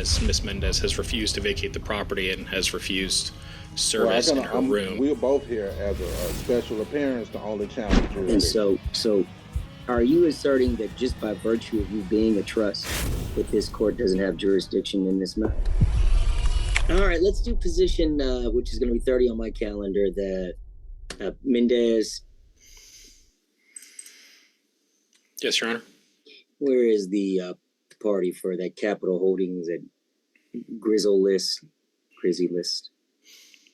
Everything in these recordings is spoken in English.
as Ms. Mendez has refused to vacate the property and has refused service in her room. We're both here as a special appearance to only challenge jurisdiction. And so are you asserting that just by virtue of you being a trust, that this court doesn't have jurisdiction in this matter? All right, let's do position, which is going to be 30 on my calendar, that Mendez. Yes, Your Honor. Where is the party for that Capital Holdings, that Grizzy list?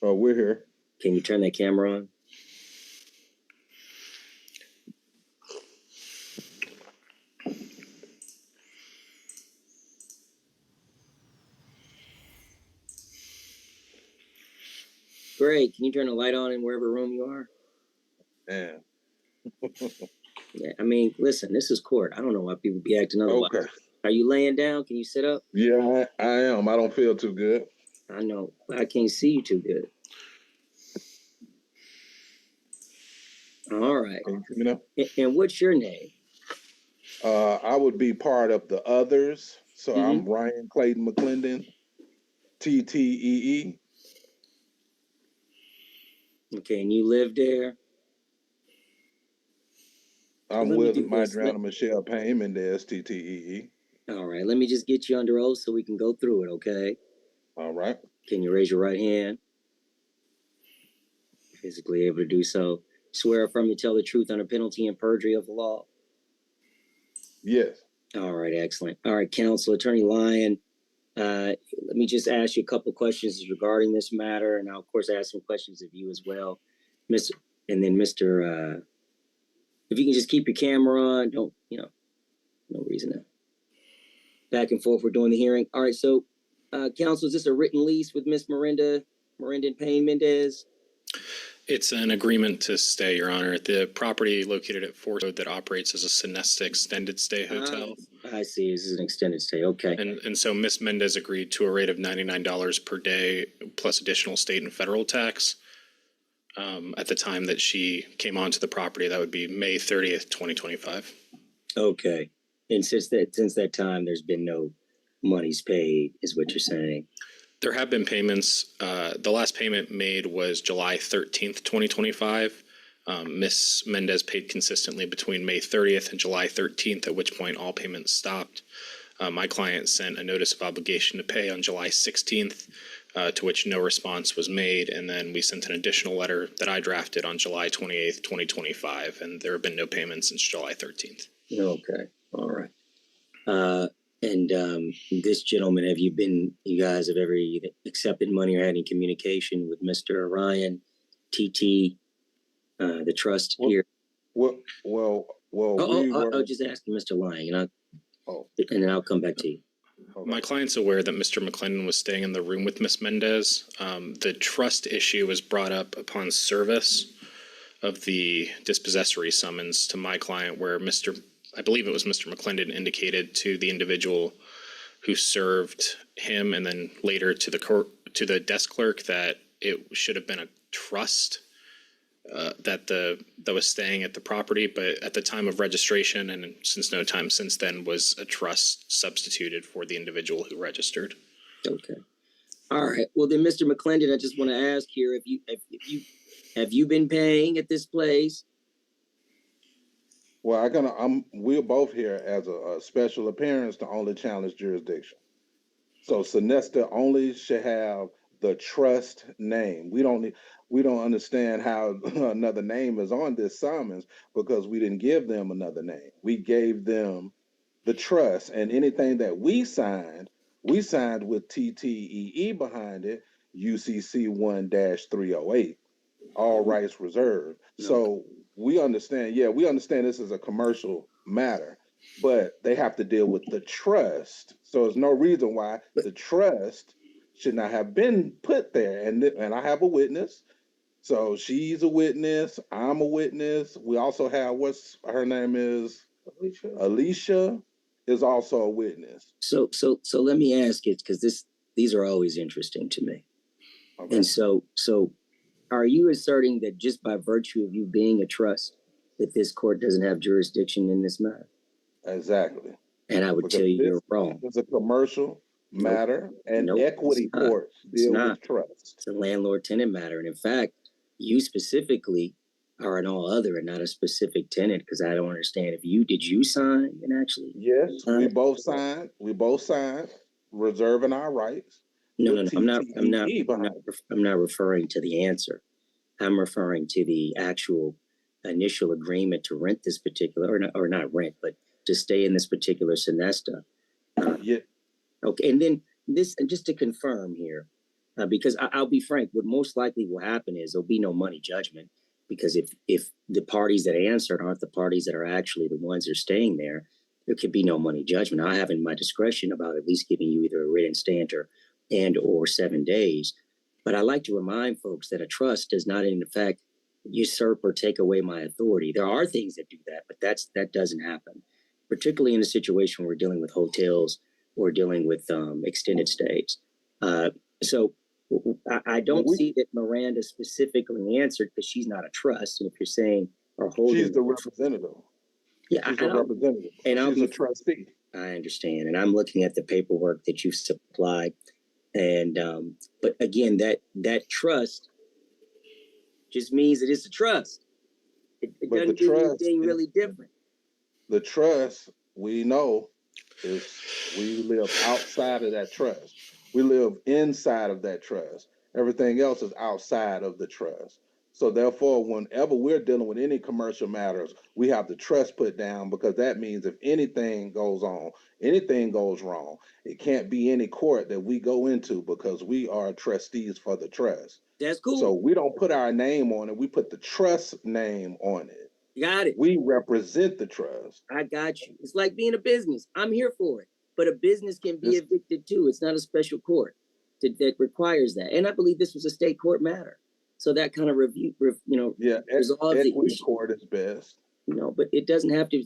Oh, we're here. Can you turn that camera on? Great. Can you turn the light on in wherever room you are? Yeah. Yeah, I mean, listen, this is court. I don't know why people be acting otherwise. Okay. Are you laying down? Can you sit up? Yeah, I am. I don't feel too good. I know, but I can't see you too good. All right. You know? And what's your name? I would be part of the others. So I'm Ryan Clayton McClendon, TTEE. Okay, and you live there? I'm with Madrona Michelle Payne Mendez, TTEE. All right, let me just get you under oath so we can go through it, okay? All right. Can you raise your right hand? Physically able to do so. Swear or affirm to tell the truth under penalty and perjury of the law? Yes. All right, excellent. All right, counsel, Attorney Lyon, let me just ask you a couple of questions regarding this matter, and I'll, of course, ask some questions of you as well. Mr. If you can just keep your camera on, don't, no reason to back and forth. We're doing the hearing. All right, so, counsel, is this a written lease with Miss Miranda Payne Mendez? It's an agreement to stay, Your Honor. The property located at 4 Road that operates as a Sonesta extended stay hotel. I see. This is an extended stay. Okay. And so Ms. Mendez agreed to a rate of $99 per day plus additional state and federal tax. At the time that she came onto the property, that would be May 30th, 2025. Okay. And since that time, there's been no monies paid, is what you're saying? There have been payments. The last payment made was July 13th, 2025. Ms. Mendez paid consistently between May 30th and July 13th, at which point all payments stopped. My client sent a notice of obligation to pay on July 16th, to which no response was made. And then we sent an additional letter that I drafted on July 28th, 2025. And there have been no payments since July 13th. Okay. All right. And this gentleman, you guys have ever either accepted money or had any communication with Mr. Orion, TT, the trust here? Well, I'll just ask Mr. Lyon, and then I'll come back to you. Okay. My client's aware that Mr. McClendon was staying in the room with Ms. Mendez. The trust issue was brought up upon service of the dispossessory summons to my client, where I believe it was Mr. McClendon indicated to the individual who served him and then later to the desk clerk that it should have been a trust that was staying at the property, but at the time of registration and since no time since then was a trust substituted for the individual who registered. Okay. All right. Well, then, Mr. McClendon, I just want to ask here, have you been paying at this place? Well, we're both here as a special appearance to only challenge jurisdiction. So Sonesta only should have the trust name. We don't understand how another name is on this summons because we didn't give them another name. We gave them the trust, and anything that we signed with TTEE behind it, UCC 1-308, all rights reserved. No. So we understand this is a commercial matter, but they have to deal with the trust. So there's no reason why the trust should not have been put there. And I have a witness. So she's a witness. I'm a witness. We also have, what's her name is? Alicia is also a witness. So let me ask it, because these are always interesting to me. Okay. And so are you asserting that just by virtue of you being a trust, that this court doesn't have jurisdiction in this matter? Exactly. And I would tell you you're wrong. It's a commercial. matter, and Nope, equity it's not. courts It's deal not. with trust. It's a landlord-tenant matter. And in fact, you specifically are an all other and not a specific tenant, because I don't understand if did you sign and actually? Yes, we both signed. We both signed, reserving our rights. No. with I'm not TTE behind it. I'm not referring to the answer. I'm referring to the actual initial agreement to rent this particular, or not rent, but to stay in this particular Sonesta. Yeah, Okay, and then this, and just to confirm here, because I'll be frank, what most likely will happen is there'll be no money judgment, because if the parties that answered aren't the parties that are actually the ones that are staying there, there could be no money judgment. I have in my discretion about at least giving you either a written stanter and or 7 days. But I like to remind folks that a trust does not in effect usurp or take away my authority. There are things that do that, but that doesn't happen, particularly in a situation where we're dealing with hotels or dealing with extended stays. So I don't see that Miranda specifically answered, because she's not a trust. And if you're saying or holding, she's the representative. yeah, She's a representative. and she's a trustee. I understand, and I'm looking at the paperwork that you've supplied, and but again, that trust just means that it's a trust. It doesn't do anything really different. The trust, we know, is we live outside of that trust. We live inside of that trust. Everything else is outside of the trust. So therefore, whenever we're dealing with any commercial matters, we have the trust put down, because that means if anything goes on, anything goes wrong, it can't be any court that we go into, because we are trustees for the trust. That's cool. So we don't put our name on it. We put the trust name on it. Got it. We represent the trust. I got you. It's like being a business. I'm here for it. But a business can be evicted too. It's not a special court that requires that. And I believe this was a state court matter. So that kind of resolves the issue. Court is best. But it doesn't have to.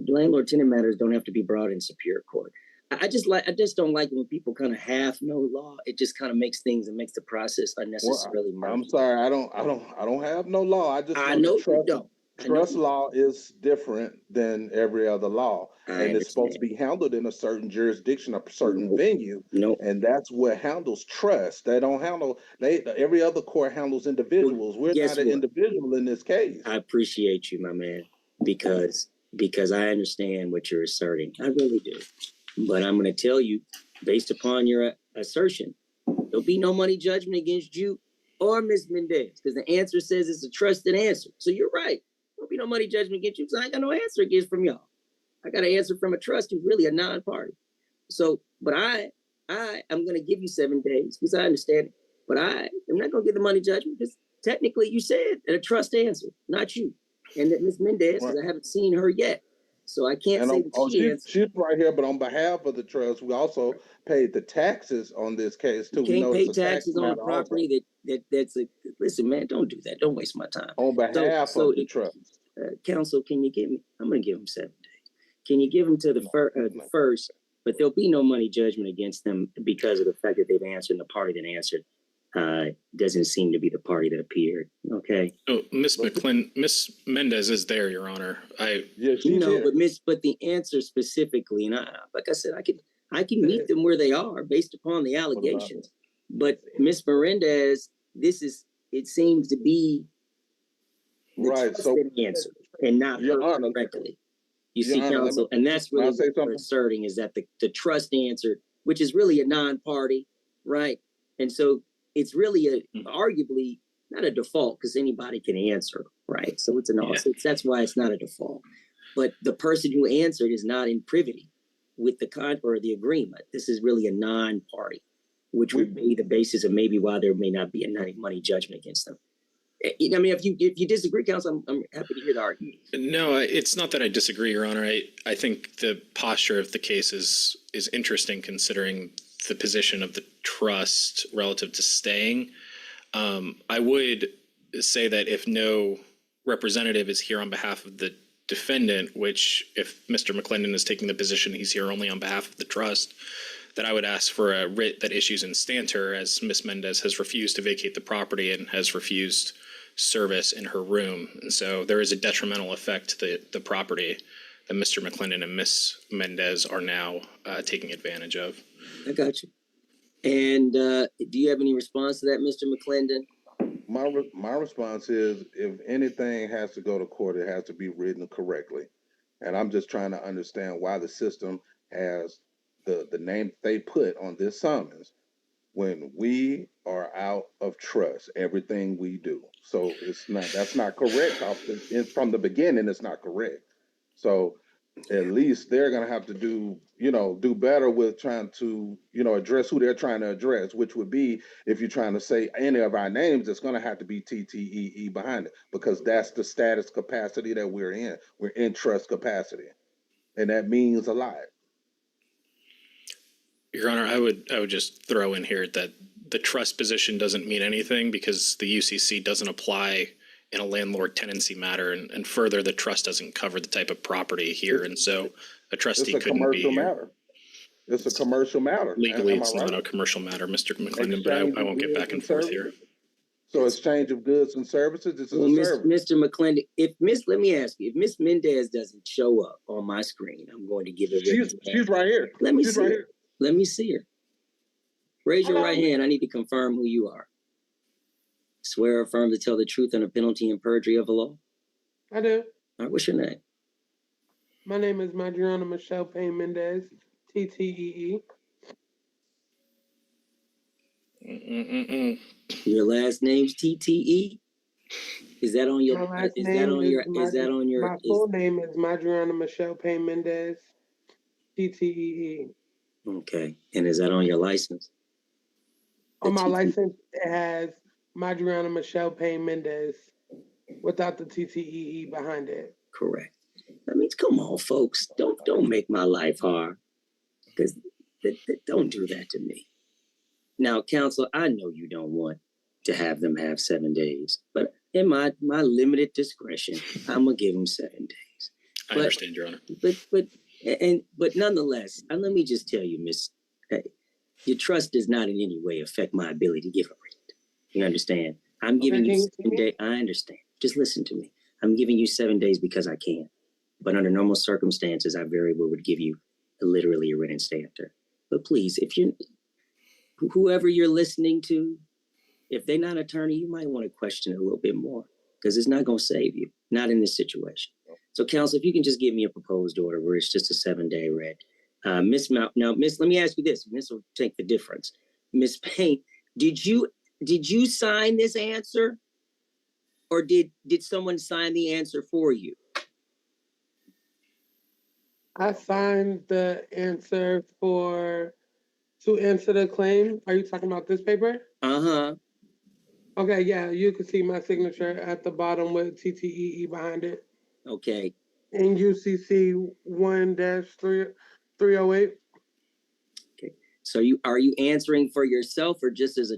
Landlord-tenant matters don't have to be brought in superior court. I just don't like it when people kind of half know law. It just kind of makes the process unnecessarily murky. I'm sorry, I don't have no law. I know you don't. Trust law is different than every other law, and it's supposed to be handled in a certain jurisdiction, a certain venue. And that's what handles trust. They don't handle. Every other court handles individuals. We're not an individual in this case. I appreciate you, my man, because I understand what you're asserting. I really do. But I'm going to tell you, based upon your assertion, there'll be no money judgment against you or Ms. Mendez, because the answer says it's a trusted answer. So you're right. There'll be no money judgment against you, because I ain't got no answer against from y'all. I got an answer from a trust who's really a non-party. So, but I'm going to give you 7 days, because I understand it. But I am not going to give the money judgment, because technically you said that a trust answered, not you. And that Ms. Mendez, because I haven't seen her yet. So I can't say that she's right here, but on behalf of the trust, we also paid the taxes on this case too. You can't pay taxes on a property that's a. Listen, man, don't do that. Don't waste my time. On behalf of the trust, counsel, can you give me? I'm going to give him 7 days. Can you give him to the first? But there'll be no money judgment against them because of the fact that they've answered, and the party that answered doesn't seem to be the party that appeared. Okay. Oh, Miss Mendez is there, Your Honor. But the answer specifically, and like I said, I can meet them where they are based upon the allegations. But Miss Mendez, it seems to be the right. So answer and not her directly. You see, counsel, and that's really what we're asserting, is that the trust answer, which is really a non-party, right? And so it's really arguably not a default, because anybody can answer, right? So it's that's why it's not a default. But the person who answered is not in privity with the or the agreement. This is really a non-party, which would be the basis of maybe why there may not be a money judgment against them. I mean, if you disagree, counsel, I'm happy to hear the argument. No, it's not that I disagree, Your Honor. I think the posture of the case is interesting, considering the position of the trust relative to staying. I would say that if no representative is here on behalf of the defendant, which if Mr. McClendon is taking the position he's here only on behalf of the trust, that I would ask for a writ that issues in stanter, as Ms. Mendez has refused to vacate the property and has refused service in her room. And so there is a detrimental effect to the property that Mr. McClendon and Ms. Mendez are now taking advantage of. I got you. And do you have any response to that, Mr. McClendon? My response is, if anything has to go to court, it has to be written correctly. And I'm just trying to understand why the system has the name they put on this summons when we are out of trust, everything we do. So that's not correct from the beginning. It's not correct. So at least they're going to have to do better with trying to, address who they're trying to address, which would be, if you're trying to say any of our names, it's going to have to be TTEE behind it, because that's the status capacity that we're in. We're in trust capacity. And that means a lot. Your Honor, I would just throw in here that the trust position doesn't mean anything because the UCC doesn't apply in a landlord tenancy matter, and further, the trust doesn't cover the type of property here, and so a trustee couldn't be here. Matter. It's a commercial matter. Legally, Am I it's right? not a commercial matter, Mr. McClendon, but I won't get back and forth here. So exchange of goods and services, this is Well, a service. Mr. McClendon, let me ask you, if Miss Mendez doesn't show up on my screen, I'm going to give it. She's right here. Let me see her. Let me see her. Raise your right hand. I need to confirm who you are. Swear or affirm to tell the truth under penalty and perjury of the law? I do. All right, what's your name? My name is Madriana Michelle Payne Mendez, TTEE. Your last name's TTE? Is that on your? My full name is Madriana Michelle Payne Mendez, TTEE. Okay, and is that on your license? On my license, it has Madriana Michelle Payne Mendez without the TTEE behind it. Correct. I mean, come on, folks. Don't make my life hard. Because don't do that to me. Now, counsel, I know you don't want to have them have 7 days, but in my limited discretion, I'm gonna give them 7 days. I understand, Your Honor. But nonetheless, let me just tell you, Miss, your trust does not in any way affect my ability to give a rent. You understand? I'm giving you 7 days. I understand. Just listen to me. I'm giving you 7 days because I can. But under normal circumstances, I very well would give you literally a writ instanter. But please, whoever you're listening to, if they're not an attorney, you might want to question it a little bit more, because it's not going to save you, not in this situation. So, counsel, if you can just give me a proposed order where it's just a 7-day writ. Miss, let me ask you this. This will take the difference. Miss Payne, did you sign this answer, or did someone sign the answer for you? I signed the answer to answer the claim. Are you talking about this paper? Uh-huh. Okay, yeah, you can see my signature at the bottom with TTEE behind it. Okay. In UCC 1-308. Okay. So are you answering for yourself, or just as a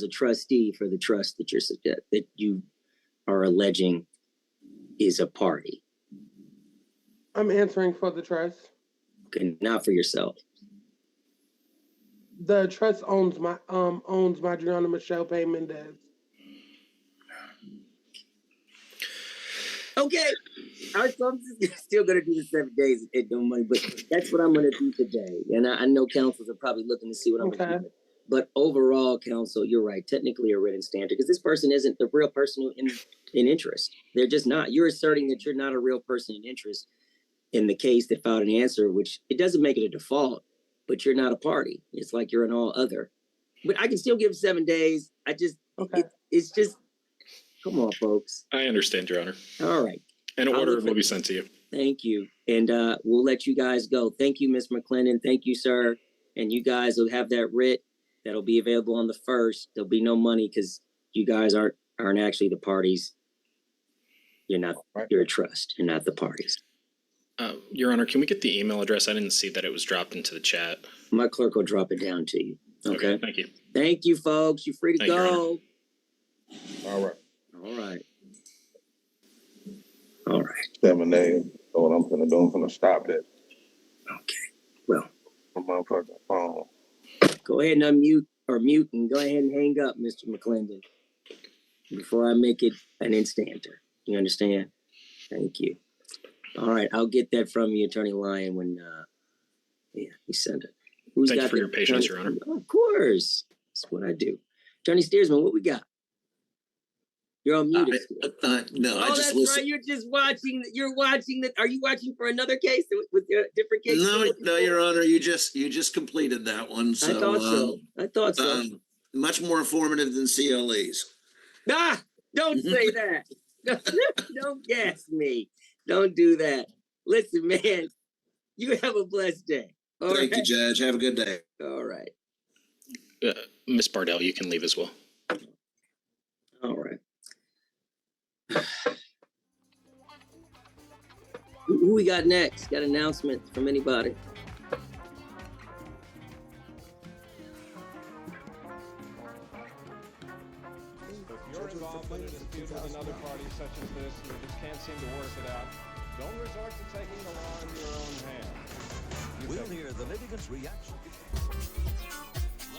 trustee for the trust that you are alleging is a party? I'm answering for the trust. Okay, not for yourself. The trust owns Madriana Michelle Payne Mendez. Okay. I'm still going to do the 7 days and no money, but that's what I'm going to do today. And I know counsels are probably looking to see what I'm going to do. But overall, counsel, you're right. Technically a written standard, because this person isn't the real person in interest. They're just not. You're asserting that you're not a real person in interest in the case that filed an answer, which it doesn't make it a default, but you're not a party. It's like you're an all other. But I can still give 7 days. It's just, come on, folks. I understand, Your Honor. All right. An order will be sent to you. Thank you. And we'll let you guys go. Thank you, Ms. McClendon. Thank you, sir. And you guys will have that writ that'll be available on the 1st. There'll be no money because you guys aren't actually the parties. You're a trust. You're not the parties. Your Honor, can we get the email address? I didn't see that it was dropped into the chat. My clerk will drop it down to you. Okay. Thank you. Thank you, folks. You're free to go. All right. 7 days. So what I'm gonna do, I'm gonna stop that. Okay. Well, my motherfucking phone. Go ahead and unmute or mute and go ahead and hang up, Mr. McClendon, before I make it an instanter. You understand? Thank you. All right, I'll get that from you, Attorney Lyon, when you send it. Who's Thank you got for the your patience, attorney- Your Honor. Oh, of course. That's what I do. Attorney Steersman, what we got? You're on mute. No, I Oh, just that's listen. right. You're just watching. You're watching that. Are you watching for another case with a different case? No, Your Honor, you just completed that one. So, I thought so. I thought so. Much more informative than CLEs. Ah, don't say that. Don't gas me. Don't do that. Listen, man, you have a blessed day. Thank you, Judge. Have a good day. All right. Miss Bardell, you can leave as well. All right. Who we got next? Got announcements from anybody? If you're involved in a dispute with another party such as this and you just can't seem to work it out, don't resort to taking the law in your own hands. We'll hear the litigants' reaction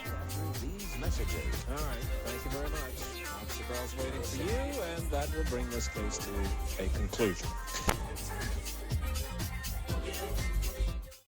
after these messages. All right, thank you very much. Officer Bell's waiting for you, and that will bring this case to a conclusion.